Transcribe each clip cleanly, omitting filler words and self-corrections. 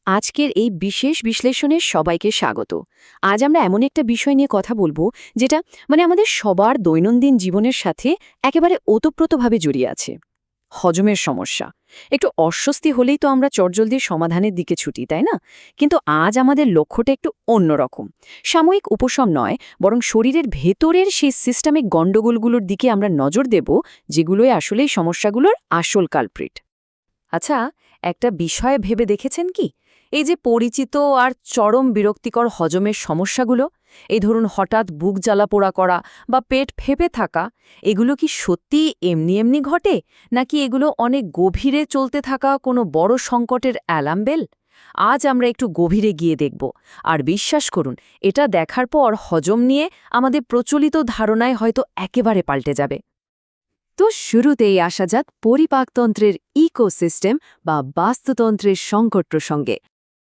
আজকের এই বিশেষ বিশ্লেষণে সবাইকে স্বাগত। আজ আমরা এমন একটা বিষয় নিয়ে কথা বলবো যেটা আমাদের সবার দৈনন্দিন জীবনের সাথে একেবারে ওতপ্রোতভাবে জড়িয়ে আছে। হজমের সমস্যা। একটু অস্বস্তি হলেই তো আমরা চটজলদি সমাধানের দিকে ছুটি, তাই না? কিন্তু আজ আমাদের লক্ষ্যটা একটু অন্যরকম। সাময়িক উপশম নয়, বরং শরীরের ভেতরের সেই সিস্টেমিক গণ্ডগোলগুলোর দিকে আমরা নজর দেব, যেগুলোই আসলে এই সমস্যাগুলোর আসল কালপ্রিট। আচ্ছা, একটা বিষয় ভেবে দেখেছেন কি? এই যে পরিচিত আর চরম বিরক্তিকর হজমের সমস্যাগুলো, এই ধরুন হঠাৎ বুক জ্বালাপোড়া করা বা পেট ফেঁপে থাকা, এগুলো কি সত্যি এমনি এমনি ঘটে, নাকি এগুলো অনেক গভীরে চলতে থাকা কোনো বড় সংকটের অ্যালার্ম বেল? আজ আমরা একটু গভীরে গিয়ে দেখব। আর বিশ্বাস করুন, এটা দেখার পর হজম নিয়ে আমাদের প্রচলিত ধারণায় হয়তো একেবারে পাল্টে যাবে। তো শুরুতেই আসা যাক পরিপাকতন্ত্রের ইকোসিস্টেম বা বাস্তুতন্ত্রের সংকট প্রসঙ্গে।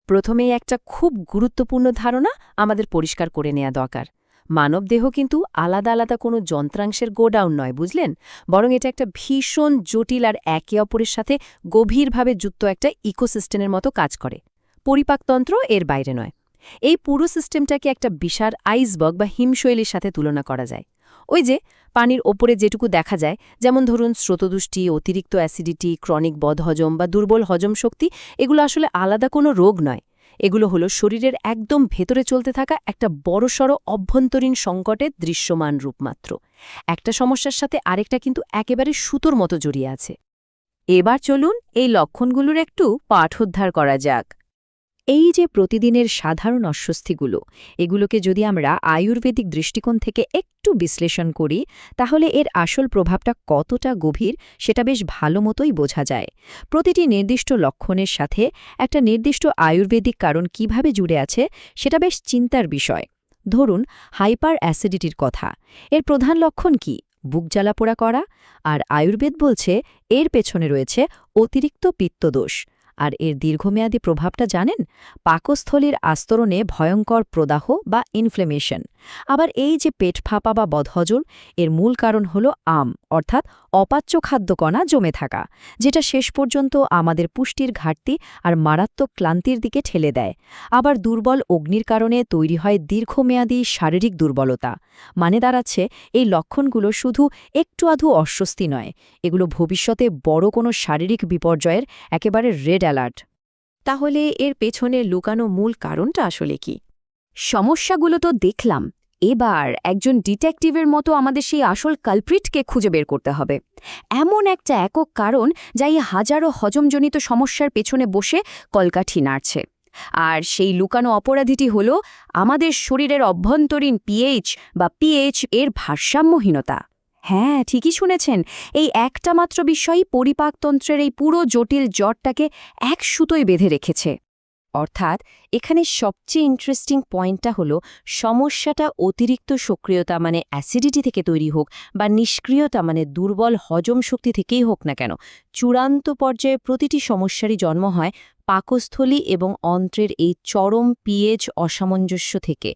প্রথমেই একটা খুব গুরুত্বপূর্ণ ধারণা আমাদের পরিষ্কার করে নেওয়া দরকার। মানবদেহ কিন্তু আলাদা আলাদা কোনো যন্ত্রাংশের গোডাউন নয়, বুঝলেন? বরং এটা একটা ভীষণ জটিল আর একে অপরের সাথে গভীরভাবে যুক্ত একটা ইকোসিস্টেমের মতো কাজ করে। পরিপাকতন্ত্র এর বাইরে নয়। এই পুরো সিস্টেমটাকে একটা বিশাল আইসবার্গ বা হিমশৈলীর সাথে তুলনা করা যায়। ওই যে পানির ওপরে যেটুকু দেখা যায়, যেমন ধরুন স্রোতদুষ্টি, অতিরিক্ত অ্যাসিডিটি, ক্রনিক বদহজম বা দুর্বল হজম শক্তি, এগুলো আসলে আলাদা কোনো রোগ নয়। এগুলো হলো শরীরের একদম ভেতরে চলতে থাকা একটা বড়সড় অভ্যন্তরীণ সংকটের দৃশ্যমান রূপ মাত্র। একটা সমস্যার সাথে আরেকটা কিন্তু একেবারে সুতোর মতো জড়িয়ে আছে। এবার চলুন এই লক্ষণগুলোর একটু পাঠোদ্ধার করা যাক। এই যে প্রতিদিনের সাধারণ অস্বস্তিগুলো, এগুলোকে যদি আমরা আয়ুর্বেদিক দৃষ্টিকোণ থেকে একটু বিশ্লেষণ করি, তাহলে এর আসল প্রভাবটা কতটা গভীর সেটা বেশ ভালো মতোই বোঝা যায়। প্রতিটি নির্দিষ্ট লক্ষণের সাথে একটা নির্দিষ্ট আয়ুর্বেদিক কারণ কিভাবে জুড়ে আছে সেটা বেশ চিন্তার বিষয়। ধরুন হাইপার অ্যাসিডিটির কথা। এর প্রধান লক্ষণ কি? বুক জ্বালাপোড়া করা। আর আয়ুর্বেদ বলছে এর পেছনে রয়েছে অতিরিক্ত পিত্তদোষ। আর এর দীর্ঘমেয়াদী প্রভাবটা জানেন? পাকস্থলীর আস্তরণে ভয়ঙ্কর প্রদাহ বা ইনফ্লেমেশন। আবার এই যে পেট ফাঁপা বা বদহজম, এর মূল কারণ হল অর্থাৎ অপাচ্য খাদ্যকণা জমে থাকা, যেটা শেষ পর্যন্ত আমাদের পুষ্টির ঘাটতি আর মারাত্মক ক্লান্তির দিকে ঠেলে দেয়। আবার দুর্বল অগ্নির কারণে তৈরি হয় দীর্ঘমেয়াদী শারীরিক দুর্বলতা। মানে দাঁড়াচ্ছে, এই লক্ষণগুলো শুধু একটু আধু অস্বস্তি নয়, এগুলো ভবিষ্যতে বড় কোনো শারীরিক বিপর্যয়ের একেবারে রেড অ্যালার্ট। তাহলে এর পেছনে লুকানো মূল কারণটা আসলে কি? সমস্যাগুলো তো দেখলাম, এবার একজন ডিটেকটিভের মতো আমাদের সেই আসল কালপ্রিটকে খুঁজে বের করতে হবে। এমন একটা একক কারণ যা এই হাজারো হজমজনিত সমস্যার পেছনে বসে কলকাঠি নাড়ছে। আর সেই লুকানো অপরাধীটি হল আমাদের শরীরের অভ্যন্তরীণ পিএইচ এর ভারসাম্যহীনতা। হ্যাঁ, ঠিকই শুনেছেন, এই একটা মাত্র বিষয়ই পরিপাকতন্ত্রের এই পুরো জটিল জটটাকে এক সুতোয় বেঁধে রেখেছে। অর্থাৎ এখানে সবচেয়ে ইন্টারেস্টিং পয়েন্টটা হলো, সমস্যাটা অতিরিক্ত সক্রিয়তা মানে অ্যাসিডিটি থেকে তৈরি হোক বা নিষ্ক্রিয়তা মানে দুর্বল হজম শক্তি থেকেই হোক না কেন, চূড়ান্ত পর্যায়ে প্রতিটি সমস্যারই জন্ম হয় পাকস্থলী এবং অন্ত্রের এই চরম পিএইচ অসামঞ্জস্য থেকে।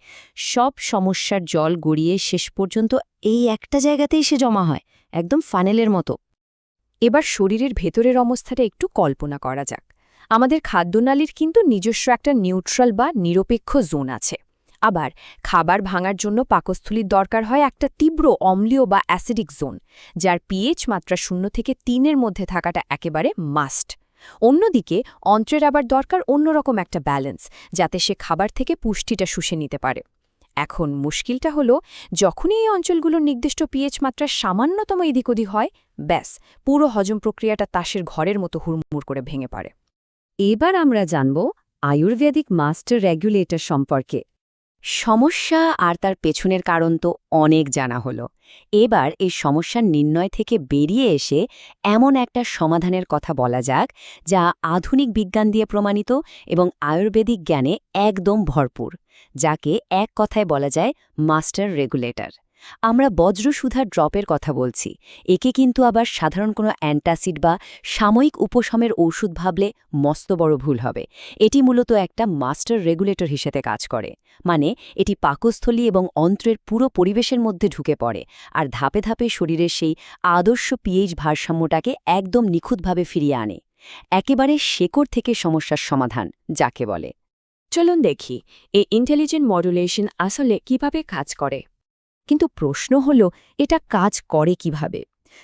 সব সমস্যার জল গড়িয়ে শেষ পর্যন্ত এই একটা জায়গাতেই এসে জমা হয়, একদম ফানেলের মতো। এবার শরীরের ভেতরের অবস্থাটা একটু কল্পনা করা যাক। আমাদের খাদ্যনালীর কিন্তু নিজস্ব একটা নিউট্রাল বা নিরপেক্ষ জোন আছে। আবার খাবার ভাঙার জন্য পাকস্থলীর দরকার হয় একটা তীব্র অম্লীয় বা অ্যাসিডিক জোন, যার পিএইচ মাত্রা 0 থেকে 3-এর মধ্যে থাকাটা একেবারে মাস্ট। অন্যদিকে অন্ত্রের আবার দরকার অন্যরকম একটা ব্যালেন্স, যাতে সে খাবার থেকে পুষ্টিটা শুষে নিতে পারে। এখন মুশকিলটা হলো, যখনই এই অঞ্চলগুলোর নির্দিষ্ট পিএইচ মাত্রা সামান্যতম এদিক ওদিক হয়, ব্যাস পুরো হজম প্রক্রিয়াটা তাসের ঘরের মতো হুড়মুড় করে ভেঙে পড়ে। এবার আমরা জানব আয়ুর্বেদিক মাস্টার রেগুলেটর সম্পর্কে। সমস্যা আর তার পেছনের কারণ তো অনেক জানা হলো। এবার এই সমস্যার নির্ণয় থেকে বেরিয়ে এসে এমন একটা সমাধানের কথা বলা যাক, যা আধুনিক বিজ্ঞান দিয়ে প্রমাণিত এবং আয়ুর্বেদিক জ্ঞানে একদম ভরপুর, যাকে এক কথায় বলা যায় মাস্টার রেগুলেটর। আমরা বজ্রসুধার ড্রপের কথা বলছি। একে কিন্তু আবার সাধারণ কোনো অ্যান্টাসিড বা সাময়িক উপশমের ঔষধ ভাবলে মস্ত বড় ভুল হবে। এটি মূলত একটা মাস্টার রেগুলেটর হিসেবে কাজ করে। মানে এটি পাকস্থলী এবং অন্ত্রের পুরো পরিবেশের মধ্যে ঢুকে পড়ে আর ধাপে ধাপে শরীরের সেই আদর্শ পিএইচ ভারসাম্যটাকে একদম নিখুঁতভাবে ফিরিয়ে আনে। একেবারে শেকড় থেকে সমস্যার সমাধান যাকে বলে। চলুন দেখি এই ইন্টেলিজেন্ট মডুলেশন আসলে কিভাবে কাজ করে। কিন্তু প্রশ্ন হল, এটা কাজ করে কিভাবে?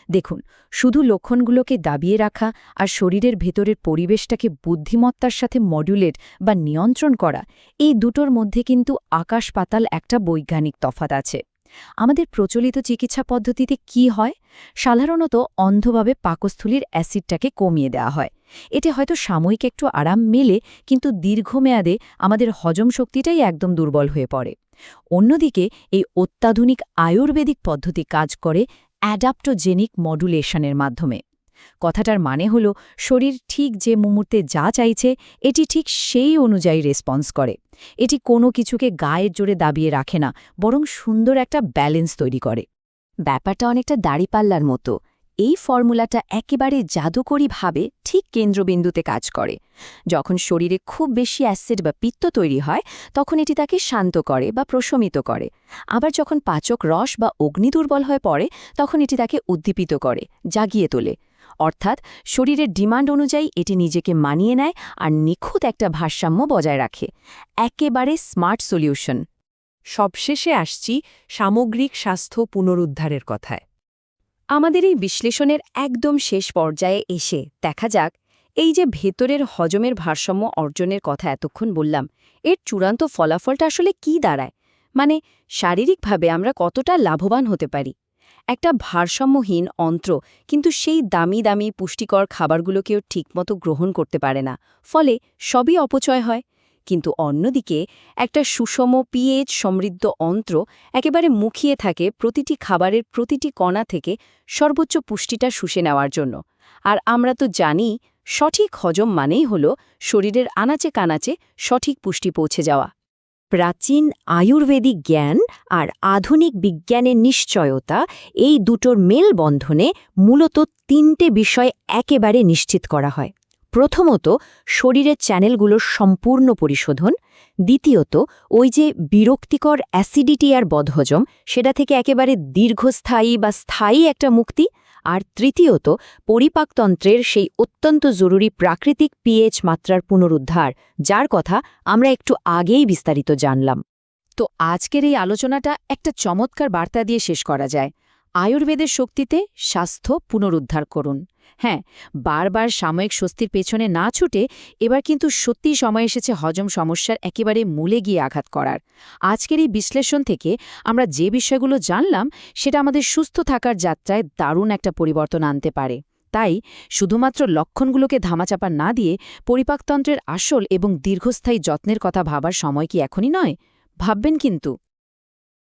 দেখুন, শুধু লক্ষণগুলোকে দাবিয়ে রাখা আর শরীরের ভেতরের পরিবেশটাকে বুদ্ধিমত্তার সাথে মডুলেট বা নিয়ন্ত্রণ করা, এই দুটোর মধ্যে কিন্তু আকাশ পাতাল একটা বৈজ্ঞানিক তফাৎ আছে। আমাদের প্রচলিত চিকিৎসা পদ্ধতিতে কি হয়? সাধারণত অন্ধভাবে পাকস্থলীর অ্যাসিডটাকে কমিয়ে দেওয়া হয়। এতে হয়তো সাময়িক একটু আরাম মেলে, কিন্তু দীর্ঘমেয়াদে আমাদের হজম শক্তিটাই একদম দুর্বল হয়ে পড়ে। অন্যদিকে এই অত্যাধুনিক আয়ুর্বেদিক পদ্ধতি কাজ করে অ্যাডাপ্টোজেনিক মডুলেশনের মাধ্যমে। কথাটার মানে হল, শরীর ঠিক যে মুহূর্তে যা চাইছে এটি ঠিক সেই অনুযায়ী রেসপন্স করে। এটি কোনো কিছুকে গায়ের জোরে দাবিয়ে রাখে না, বরং সুন্দর একটা ব্যালেন্স তৈরি করে। ব্যাপারটা অনেকটা দাড়িপাল্লার মতো। এই ফর্মুলাটা একেবারে জাদুকরীভাবে ঠিক কেন্দ্রবিন্দুতে কাজ করে। যখন শরীরে খুব বেশি অ্যাসিড বা পিত্ত তৈরি হয়, তখন এটি তাকে শান্ত করে বা প্রশমিত করে। আবার যখন পাচক রস বা অগ্নি দুর্বল হয়ে পড়ে, তখন এটি তাকে উদ্দীপিত করে, জাগিয়ে তোলে। অর্থাৎ শরীরের ডিমান্ড অনুযায়ী এটি নিজেকে মানিয়ে নেয় আর নিখুঁত একটা ভারসাম্য বজায় রাখে। একেবারে স্মার্ট সলিউশন। সবশেষে আসছি সামগ্রিক স্বাস্থ্য পুনরুদ্ধারের কথায়। আমাদের এই বিশ্লেষণের একদম শেষ পর্যায়ে এসে দেখা যাক, এই যে ভেতরের হজমের ভারসাম্য অর্জনের কথা এতক্ষণ বললাম, এর চূড়ান্ত ফলাফলটা আসলে কি দাঁড়ায়? মানে শারীরিকভাবে আমরা কতটা লাভবান হতে পারি? একটা ভারসাম্যহীন অন্ত্র কিন্তু সেই দামি দামি পুষ্টিকর খাবারগুলোকেও ঠিকমতো গ্রহণ করতে পারে না, ফলে সবই অপচয় হয়। কিন্তু অন্যদিকে একটা সুষম পিএইচ সমৃদ্ধ অন্ত্র একেবারে মুখিয়ে থাকে প্রতিটি খাবারের প্রতিটি কণা থেকে সর্বোচ্চ পুষ্টিটা শুষে নেওয়ার জন্য। আর আমরা তো জানি, সঠিক হজম মানেই হল শরীরের আনাচে কানাচে সঠিক পুষ্টি পৌঁছে যাওয়া। প্রাচীন আয়ুর্বেদিক জ্ঞান আর আধুনিক বিজ্ঞানের নিশ্চয়তা, এই দুটোর মেলবন্ধনে মূলত তিনটে বিষয় একেবারে নিশ্চিত করা হয়। প্রথমত, শরীরের চ্যানেলগুলোর সম্পূর্ণ পরিশোধন। দ্বিতীয়ত, ওই যে বিরক্তিকর অ্যাসিডিটি আর বদহজম, সেটা থেকে একেবারে দীর্ঘস্থায়ী বা স্থায়ী একটা মুক্তি। আর তৃতীয়ত, পরিপাকতন্ত্রের সেই অত্যন্ত জরুরি প্রাকৃতিক পিএইচ মাত্রার পুনরুদ্ধার, যার কথা আমরা একটু আগেই বিস্তারিত জানলাম। তো আজকের এই আলোচনাটা একটা চমৎকার বার্তা দিয়ে শেষ করা যায়। আয়ুর্বেদের শক্তিতে স্বাস্থ্য পুনরুদ্ধার করুন। হ্যাঁ, বারবার সাময়িক স্বস্তির পেছনে না ছুটে এবার কিন্তু সত্যিই সময় এসেছে হজম সমস্যার একেবারে মূলে গিয়ে আঘাত করার। আজকের এই বিশ্লেষণ থেকে আমরা যে বিষয়গুলো জানলাম, সেটা আমাদের সুস্থ থাকার যাত্রায় দারুণ একটা পরিবর্তন আনতে পারে। তাই শুধুমাত্র লক্ষণগুলোকে ধামাচাপা না দিয়ে পরিপাকতন্ত্রের আসল এবং দীর্ঘস্থায়ী যত্নের কথা ভাবার সময় কি এখনই নয়? ভাববেন কিন্তু।